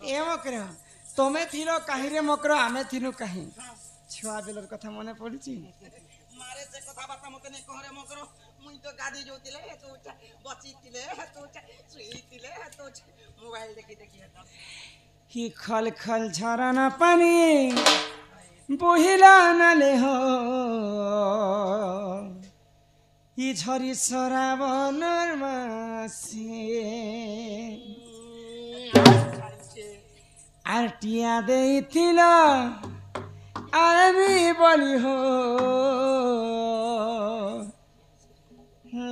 ए मकर तमे थिलो काहे रे मकर आमे थिनु काहे छुआ बेलर कथा मने पड़ुची मारे से कथा बाता मते ने कहरे मकर मुई तो गादी जोतिले तो बचितिले तो सुईतिले तो मोबाइल देखि देखि हटा ही खल खल झरना पानी बहिला नाले हो ही झरी सराबनर मासे आरटिया देइथिल आमी बलि हो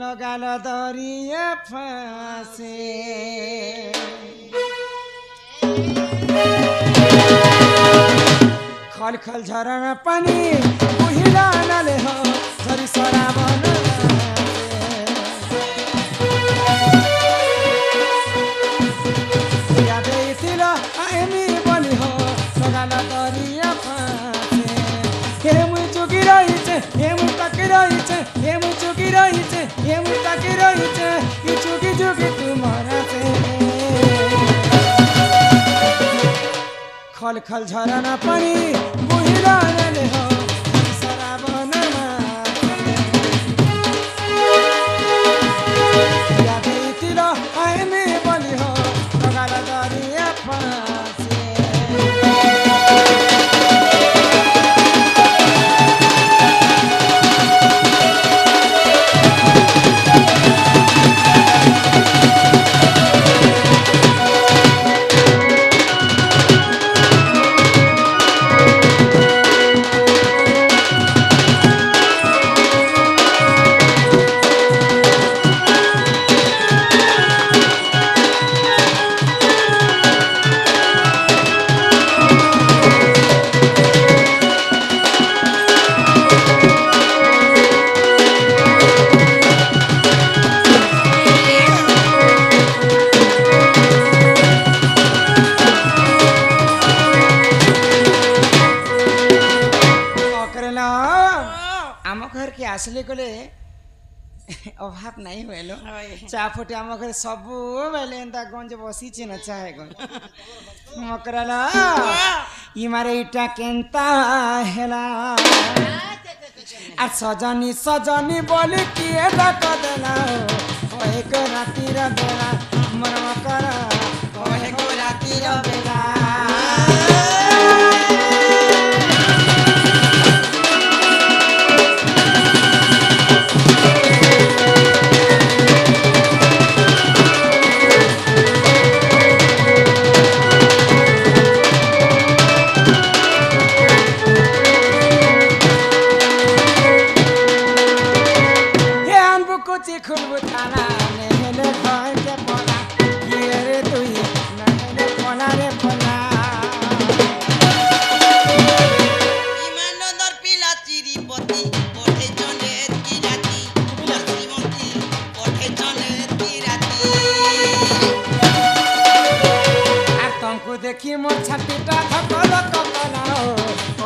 लगाल दरिया फासे खल खल झरना पानी बहिला नाले हो झरी सराबनर खल खल झरना पानी बहिला नाले हो सराबन यादैतिल आइमे बलि हो लगाल दरिया फासे आसले गले अभाव नहीं हुएलो चा फुटे आम घर सब बेले एंता गंज बसी न चाहे गंज मकराला ई मारे इटा केंता हेला आ सजनी सजनी बोली किए डाक देला ओए को राती रा बेला मोर मकरा ओए को राती रा बेला देखी मोर छातीटा धकल ककला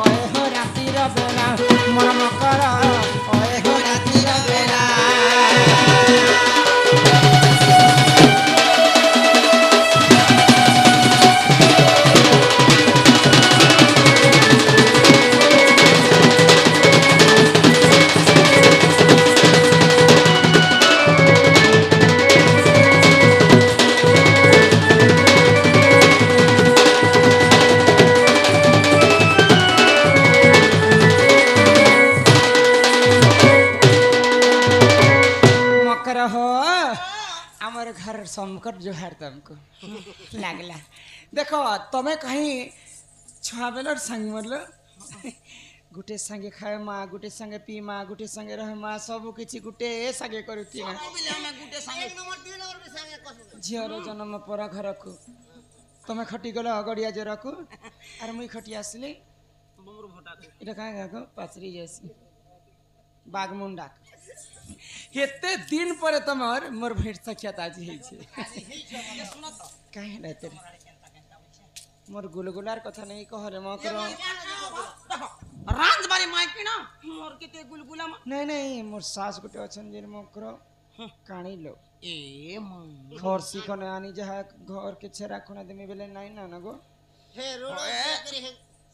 ओए हो राती रा बेला मोर मकरा ओए हो राती रा बेला घर संकट जोहार तुमको लागला देखो तमें कहीं छुआ बेलर संग मरल गुटे संगे खाए माँ गुटे संगे पी माँ गुटे संगे रहे माँ सब किसी गुटे संगे करुती ना झीर जन्म पर घर को तमें खटी गल गड़िया जोर को आर मुई खटी आसली इटा कहाँ गो पाचरी जैसी बागमुंडा हेते दिन पर तमर मोर भेट सख्यात आज हे छे काहे रहते मोर गुलगुलार कथा नहीं कह रे म करो रांझ बारी माइक ना मोर केते गुलगुला नहीं नहीं मोर सास गुटे अछन जे म करो काणी लो ए मां खरसी खने आनी जहा घर के छेरा खने देमी बेले नाई ना ना गो हे रोड करे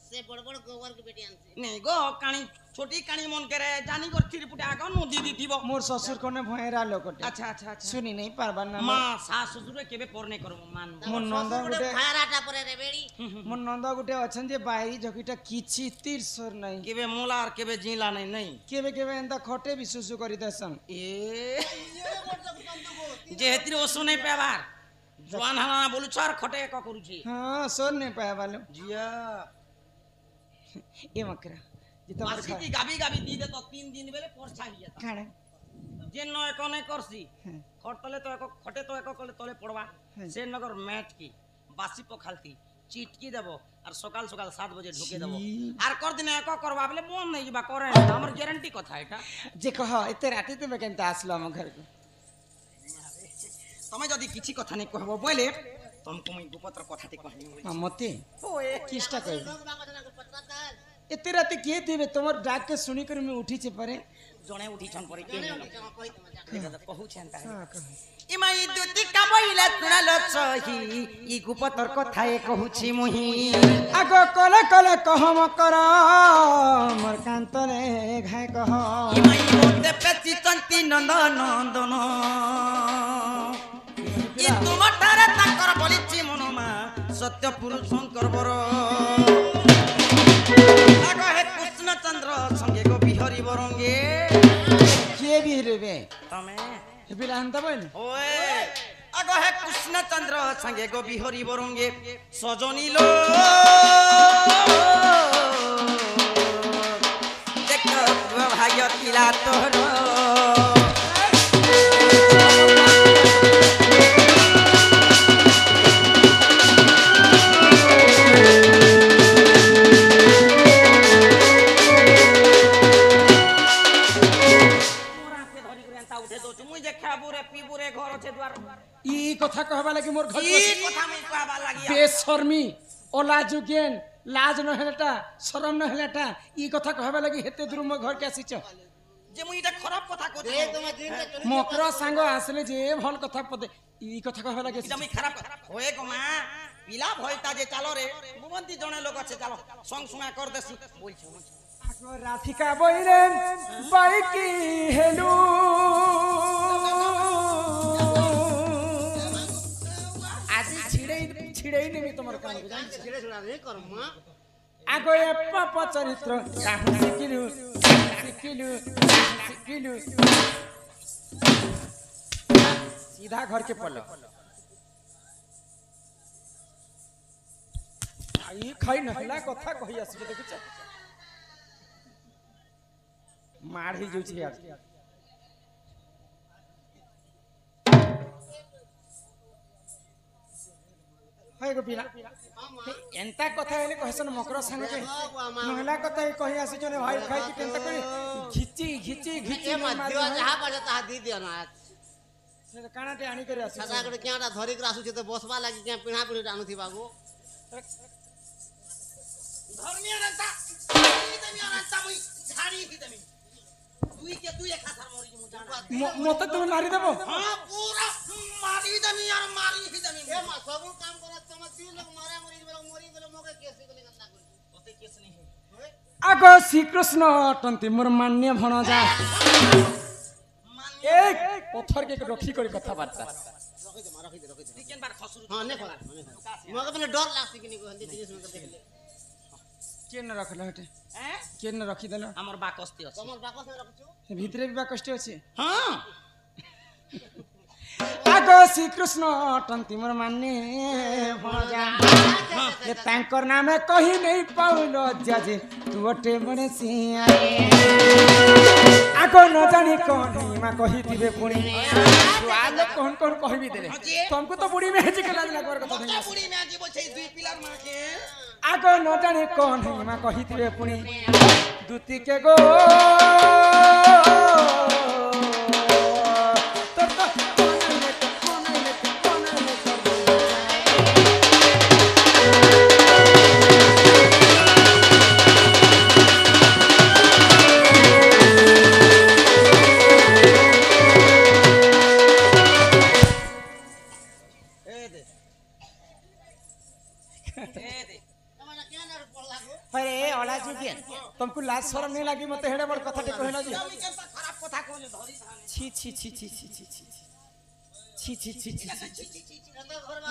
से बड़ बड़ गोबर के बेटी आनसे नहीं गो काणी छोटी काणी मन करे जानी कर चिरपुटे आगो नदी दी थीबो मोर ससुर खने भयरा लोकटे अच्छा अच्छा अच्छा सुनी नहीं पारबा ना मां सास ससुर केबे परने करो मान मोर नंदा गुटे फाराटा परे रे बेड़ी मोर नंदा गुटे अछन जे बाई जकिटा किछि तीरसर नहीं केबे मोलार केबे जिला नहीं नहीं केबे केबे एंदा खटे भी सुसु करी देसन ए जे हेतिर ओसो नहीं पेबार जवान हना बोलु छार खटे एक करूची हां सोर नहीं पाया वालो जिया ए मकरा जे तमर मासी की गाबी गाबी दी दे तो 3 दिन बेले परछा हिया खाणे जे न एक नहीं करसी खटले तो एक खटे तो एक कले तले पड़वा से नगर मैट की बासी पखालती चिटकी देबो और सकाल सकाल 7 बजे ढुके देबो और कर दिन एक करवा बेले मन नहीं जिबा करे हमर गारंटी कथा एटा जे कह एते राती तुमे केनता आसलो हम घर को तमे जदी किछि कथा नहीं कहबो बोले तुमको मुई गुपत्र कथाटी कहनी मते ओए किष्टा कह लोग बागो जना को पत्ता ताल एते राती के दिबे तमर डाक के सुनी कर मैं उठी छे परे जणे उठी छन परे के जने कहि तुम जा नहीं कहू छन ता हां कह इमाई दुति काबइला सुनालो सही ई गुपतर कथा ए कहू छी मुही आगो कले कले कहम कर मोर कांतरे घाय कह इमाई मोते पेति तंती नंद नंदन ई तुमटारे ताकर बलिछि मनमा सत्य पुरुष शंकर बर आगो हे कृष्ण चंद्र संगे गो बिहरी बरंगे के भी रेबे तमे हे बिलांता बोल ओए आगो हे कृष्ण चंद्र संगे गो बिहरी बरंगे सजनी लो देख भाग्य किला तोर ई कथा कहबा लागि मोर घर ई कथा में कहबा लागि बेशर्मी ओला जुगेन लाज न हेलाटा शरम न हेलाटा ई कथा कहबा लागि हेते दूर मो घर के आसीच जे मुई इटा खराब कथा कहते ए तुम दिन के चली मकर संग आसले जे भल कथा पदे ई कथा कहबा लागि इटा मुई खराब होए गो मां पिला भइता जे चालो रे बुबंती जणे लोग আছে चालो संग सुना कर देसी बोलछ आगो राधिका बइरे बाइकी हेलू आज छिड़ई नेमी तमर काम के जान छिड़े छुड़ा नहीं कर मां आगो ए पाप चरित्र काहू सिकिलु सीधा घर के पल्लो आई खाई नहला कथा कहि आसी देखुछ मार ही जोछि यार हाय गो बिना एंता कथा हेले कहसन मकर संग के नहला कथा कहि आसी जने भाई खाई के केंता करे घिची ए मध्य जहा बजे ता दी दियो ना से कानाटे आनी करे आसी सदा गडे क्याटा धरी के आसु छ त बसबा लागि क्या पिणा पिणी आनु थी बागो धर्मीय रंता मुई झाड़ी ही दमी दुई एक खाथर मोरी मु जाना मते तुम मारी देबो हां पूरा मारी दमी यार मारी ही दमी ए मा सब काम करत तुम तीन लोग मारा मोरी गेलो मोके केस गले गंदा कर ओते केस नहीं है आगो श्री कृष्ण अटंती मोर मान्य भणजा एक पत्थर के रखी कर कथा बार्ता रखी दे चिकन बार खसुर हां ने खला मोके पने डर लागसी कि नहीं को हंदी जिनिस में देख ले के न रखल हटे हैं के न रखी देलो हमर बाकस्ती अछि तमर बाकस में रखछु भीतरे भी बा कष्ट अछि हां आगो श्री कृष्ण अटंती मोर मान्य भणजा ये तांकर नामे कहि नहीं पाउलो जाजे तू अटे बड़े सिया आगो न जानी कोन हिमा कहि दिबे पुणी सुआल कोन कोन कहबी देले तुमको तो बुढ़ी में हेज के लाज लागवर कथा नहीं बुढ़ी में जीवो छै दुई पिलर मां के आगो न जानी कोन हिमा कहि दिबे पुणी दुती के गो लाज के तुमको लाज शरम नहीं लगी मते हेडे बड़ कथा टे कहना जी আমি কেনতা খারাপ কথা কইলে ধরি থানে छी छी छी छी छी छी छी छी छी छी छी छी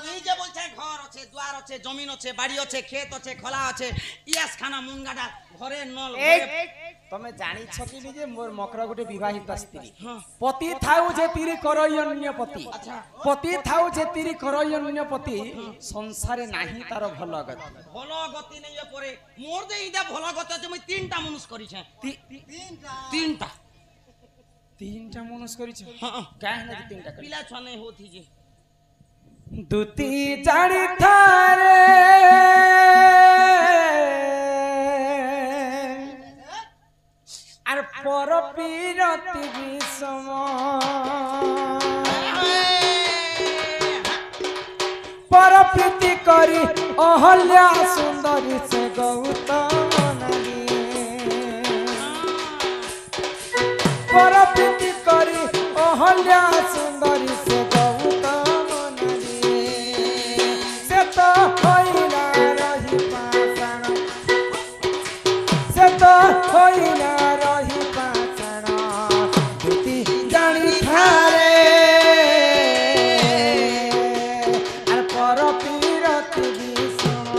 নিজে বলছে ঘর আছে দুয়ার আছে জমিন আছে বাড়ি আছে ক্ষেত আছে খোলা আছে ইয়াস খানা মুনগাডা ঘরে নল ঘরে তুমি জানি ছকি যে মোর মকর গোটে বিবাহিত স্ত্রী পতি থাউ যে তিরি করয়ন্য পতি পতি থাউ যে তিরি করয়ন্য পতি সংসারে নাহি তার ভাল গতি ভালো গতি নেই পরে মোর যে ইটা ভালো গতি আছে মই তিনটা মানুষ করিছে তিনটা তিনটা মনস করিছ কাহে না তিনটা করি পিলা ছনে হোথি যে দুতি জানি থারে আর পর পিরতি বিষম পর প্রীতি করি অহল্যা সুন্দরী সে গৌতম নারী পর প্রীতি করি অহল্যা সুন্দরী সে গৌতম নারী সে তো হইলা রহি পাষাণ সে তো হইলা রহি পাষাণ দুতি জানি থারে আর পর পিরতি বিষম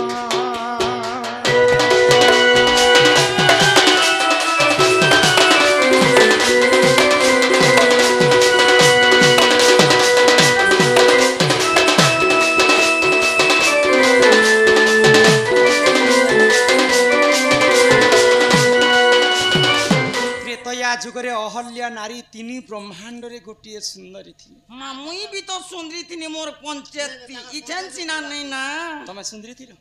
ত্রেতয়া যুগরে অহল্যা নারী তিনি ব্রহ্মাণ্ডরে গোটিয়ে সুন্দরী ଥିଲେ মা মুই বি তো সুন্দরী তিনি মোর পঞ্চায়েতী ইছেন সিনা নেই না তুমি সুন্দরী ছিল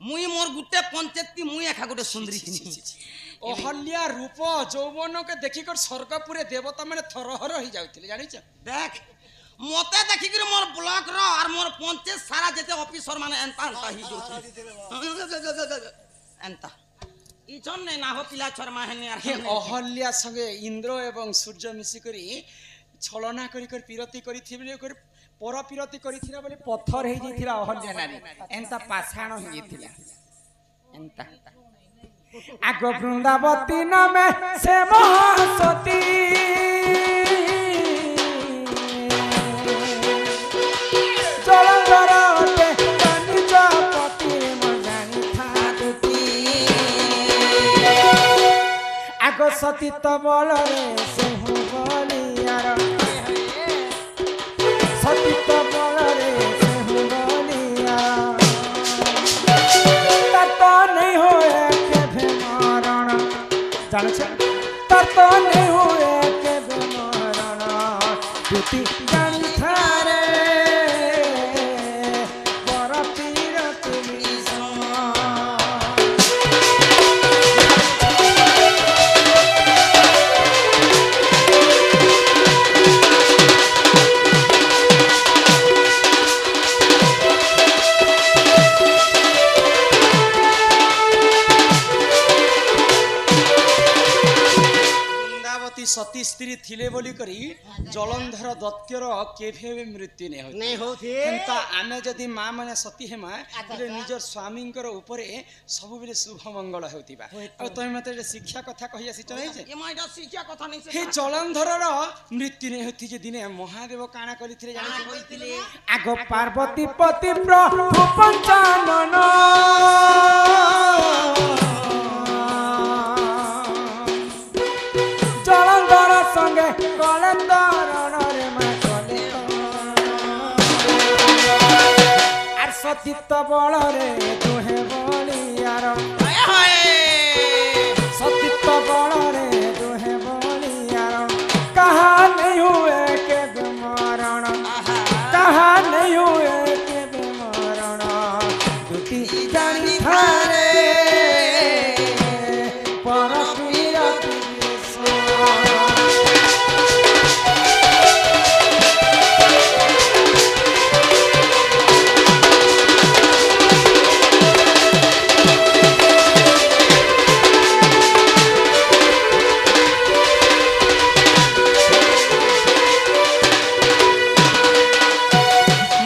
মুই মোর গুটে পঞ্চায়েতী মুই একা গুটে সুন্দরী তিনি অহল্যা রূপ যৌবনকে দেখিকর স্বর্গপুরে দেবতা মানে থরহর হয়ে যাউଥିଲେ জানিছ দেখ মতে দেখিকি মোর ব্লক র আর মোর পঞ্চায়েত সারা যেতে অফিসর মানে এন্তা এন্তা হি যাউଥିଲେ এন্তা ইছন নেই না হো পিলা ছর মাহেনি আর হে অহল্যা সঙ্গে ইন্দ্র এবং সূর্য মিশিকরি ছলনা করি করি পিরতি করিথিলে করি পর পিরতি করিথিলা বলে পথর হই যাইতিলা অহল্যা নারী এন্তা পাষাণ হই যাইতিলা এন্তা আগ বৃন্দাবতী নামে সে মহাসতী জলন্ধর নিজ পতি মজানি থাকি আগ সতীত বলরে সে বলিয়ার সতীত বলরে সে বলিয়ার তত নেই হোয়ে কেভে মরণ জানছ তত নেই হোয়ে কেভে মরণ দুতি জানি থারে বড় পিরতি বিষম বৃন্দাবতী সতী স্ত্রী থিলে বলি করি জলন্ধর দত্যর কেভে মৃত্যু নেই হয় नहीं होती কিন্তু আমি যদি মা মানে সতী হেমা তাহলে নিজর স্বামীঙ্কর উপরে ସବୁବେଳେ শুভ মঙ্গল হেউতিবা আর তুমি মতে যে শিক্ষা কথা কহি আসিছ নাই যে এমা এটা শিক্ষা কথা নেই হে জলন্ধরর মৃত্যু নেই হইতি যে দিনে মহাদেব কানা করিଥିଲେ জানি কইতিলে আগ পার্বতী পতি প্রভু পঞ্চানন জলন্ধর সঙ্গে কলেন্দরণরে মা কলে আর সতীত্ব বলরে দুহে বলিয়ার হায় হায় সতীত্ব বলরে দুহে বলিয়ার কাহা নেই হুয়ে কেবে মরণ কাহা নেই হুয়ে কেবে মরণ দুটি জানি থারে পর পিরতি বিষম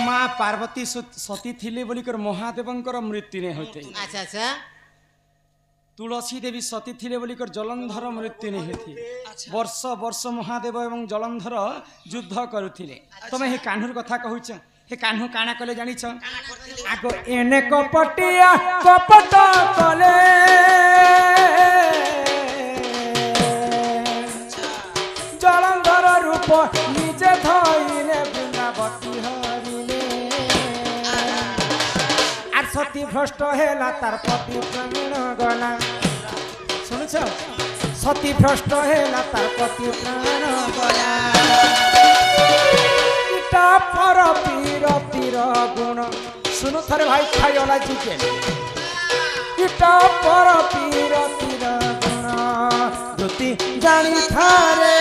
মা পার্বতী সতী থিলে বলিকর মহাদেবঙ্কর মৃত্যু নেই হইতে अच्छा अच्छा तुलसी देवी सती थिले बोलिकर जलंधर मृत्यु नहीं थी वर्ष वर्ष महादेव एवं जलंधर युद्ध करुथिले तमे हे कान्हूर कथा कहूछ हे कान्हू काना कले जानिछ आगो एने कपटिया कपट कले जलंधर रूप निजे धइले वृंदावती हरिले आर सती भ्रष्ट हेला तार पति प्रवीण गला सुनछ सती भ्रष्ट हेला तार पति प्राण गला इटा पर पीर पीर गुण सुनो थरे भाई खाइला चिकेन इटा पर पीर पीर गुण ज्योति जानी थारे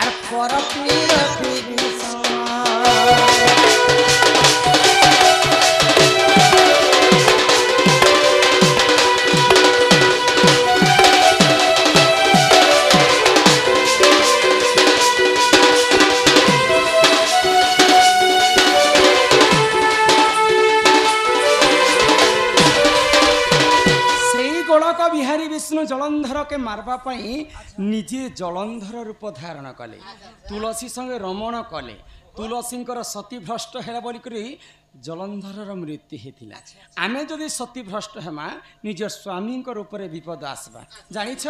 आर पर पीर पीर बिहारी विष्णु जलंधर के मारवा निजे जलंधर रूप धारण कले तुलसी संगे रमण कले तुलसी सती भ्रष्ट है बोलिक जलंधर मृत्यु होता आमे जदि सती भ्रष्ट हेमा निज स्वामी रूप विपद आसबा जानिछ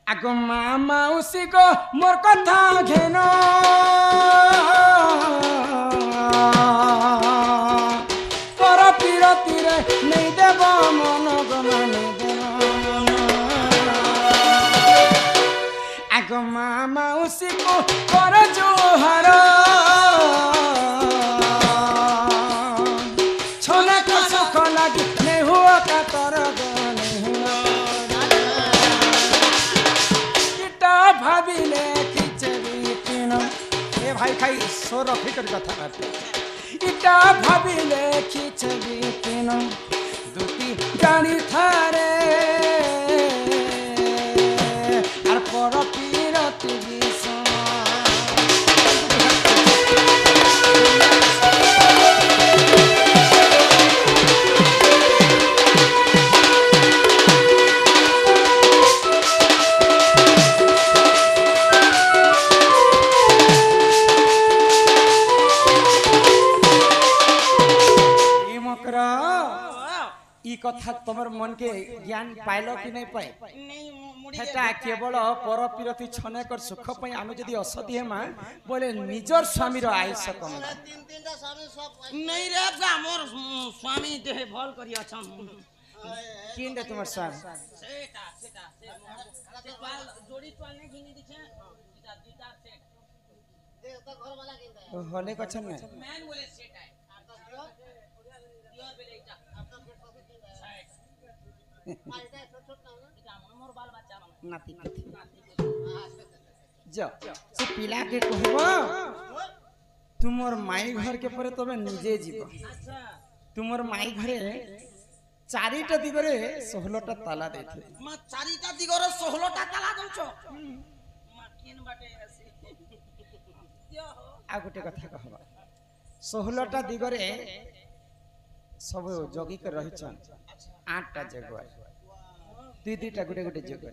आग माँ माउसी को मोर कथा घेन कर पीरती रे नहीं देव मन गमने आग माँ माउसी को कर जोहर छोना को सुख लगी नहीं हुआ का तर किटा भाविले खिचड़ी तीन ए भाई खाई सो रखी कर कथा करते इटा भाविले खिचड़ी तीन दुती जानी थारे आर पर पीरती विषम कथा तमर मन के ज्ञान पाइलो कि नहीं पाए हेटा केवल पर पीरती छने कर सुख पई आमे जदी असती हेमा बोले निजर स्वामी रो आयुष कम तीन तीनटा स्वामी सब नहीं रे बा मोर स्वामी देह भल करी अछन किन दे तुमर स्वामी सेटा सेटा से पाल जोड़ी तो ने घिनी दिखे इटा दुटा सेट दे तो घर वाला किन दे होले कछन में मैन बोले सेट है नाती जा से पिला के कहबो तुमर माई घर के परे तबे निजे जीव तुमर माई घरे चारिटा दिगरे 16टा ताला देथे मा चारिटा दिगरे 16टा ताला दउछो मा किन बाटे आसी आ गोटे कथा कहबा 16टा दिगरे सब जगी के रहिछन 8टा जगवा दीदीटा गोटे गोटे जगह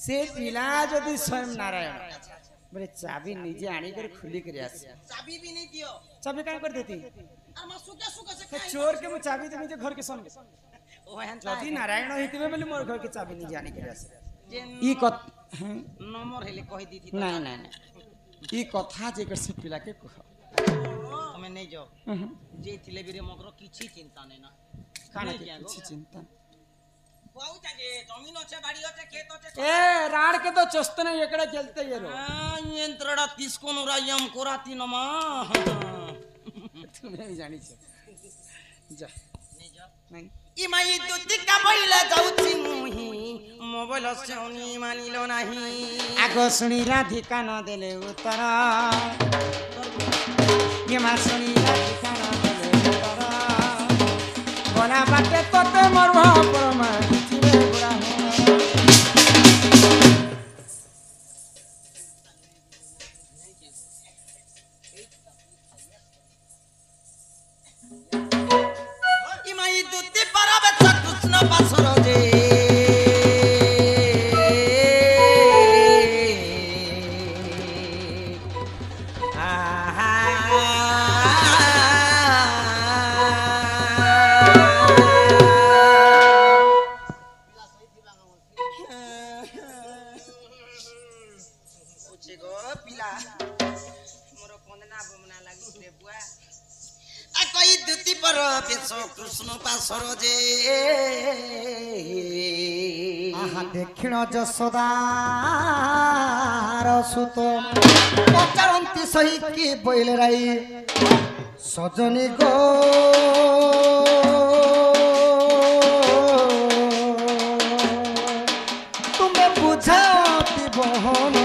से पिला जदि स्वयं नारायण बोले चाबी निजे आनी कर खुली कर आसी चाबी भी नहीं दियो चाबी का कर देती और मा सुके सुके से चोर के मु चाबी देबे जे घर के सन ओ हन जदि नारायण हितबे बोले मोर घर के चाबी निजे आनी कर आसी ई नंबर हेले कहि दी थी नहीं नहीं नहीं ई कथा जे कर से पिला के कह हमें नहीं जाओ जे थिले बिरे मकरो किछि चिंता नहीं ना खाना के किछि चिंता बहु जागे जमीन আছে বাড়ি আছে खेत আছে ए राड के तो चस्तने एकड़े चलते ये रो यंत्रड़ा तिसकोन रायम कोराती नमा तुम्हें भी जानी छे जा नहीं जा नहीं ई माई दुती का बइला जाउची मुही मोबाइल सेउनी मानिलो नाही आगो सुनी राधिका न देले उत्तर ये मा सुनी राधिका न देले उत्तर बोला बाटे तोते मरवा परमा चिरे बुरा हो से गो पिला मोर कंदना बमना लागी रे बुआ आ कोई दुती पर बेसो कृष्ण पासर जे आहा दक्षिण যশোদার সুত পচারন্তি সহি কি বইলে রাই সজনী গো তুমি বুঝাতি বহন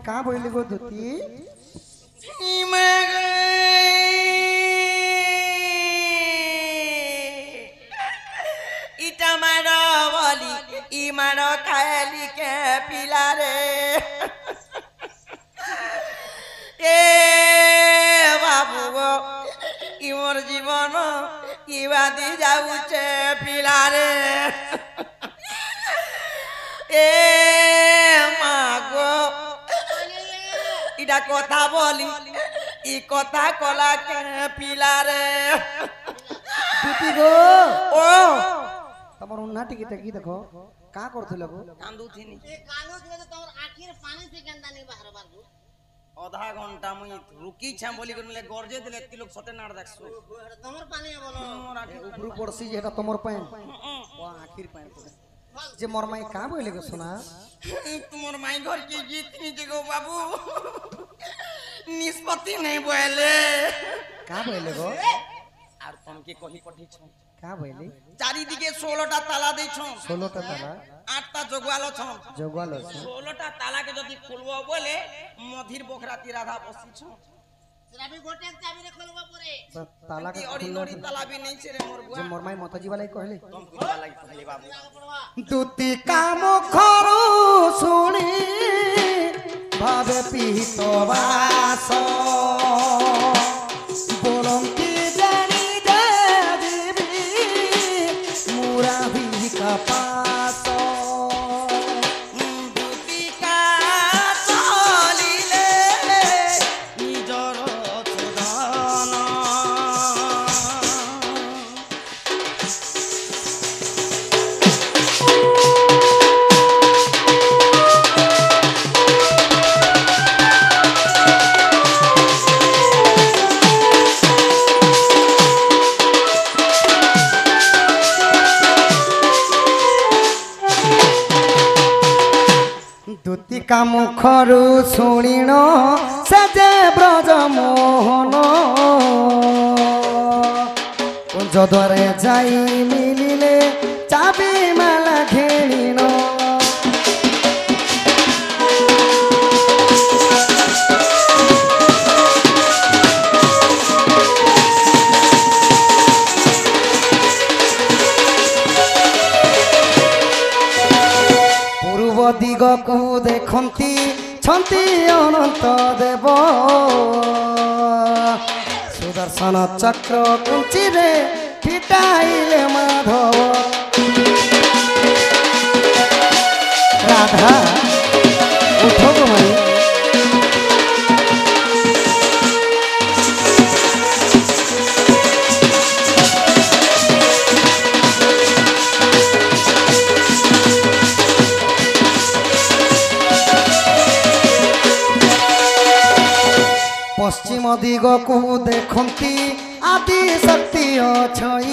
कहाँ बोली गो धोती इटा मारो बोली ई मारो खाली के पिला रे ए बाबू गो ई मोर जीवन ई बादी जाऊचे पिला रे ए मागो इटा कथा बोली ई कथा कला के पिला रे धोती गो ओ तमर उन्ना टिकी टिकी देखो का करथले गो कांदू थिनी ए कानो दिले तो तोर आखिर पानी से गंदा नहीं बाहर बार गो आधा घंटा मुई रुकी छम बोली कर मिले गरजे दिले ती लोग सते नाड़ देखसु तोर पानी है बोलो मोर आखिर उब्रू पड़सी जेटा तमर पैन ओ आखिर पैन जे मोर माई का बोले गो सुना तुमर माई घर की गीत नी जगो बाबू निष्पत्ति नहीं बोले का बोले गो আর তমকে কহি পঠিছ का बोले চারিদিকে 16টা তালা দেইছ 16টা তালা 8টা জগওয়াল ছ জগওয়াল আছে 16টা তালাকে যদি খুলবো বলে মধির বখরাতি রাধা বসিছ चाबी गोटे चाबी रे खोलबा परे तो ताला का অরি নরি তালা भी नहीं छे रे मोर जे बुआ मोर माई माताजी वाला कहले तुम कुछ लागी कहले बाबू पड़वा দুতি কাম খরু শুনি ভাবে পিহিত বাস বরং কি জানি দেবী মুরা ভিকা পাস দুতিকা চলিলে নিজর চোদন দুতি কাম খরু শুনিণ সে ব্রজ মোহন যদরে যাই মিলিলে চাবি মালা ঘেলিণ পূর্ব দিগকু দেখন্তি ছন্তি অনন্ত দেব সুদর্শন চক্র কুঞ্চিরে ফিটাইলে মাধব রাধা উঠো গো মাই পশ্চিম দিগকু দেখন্তি আদি শক্তি অছই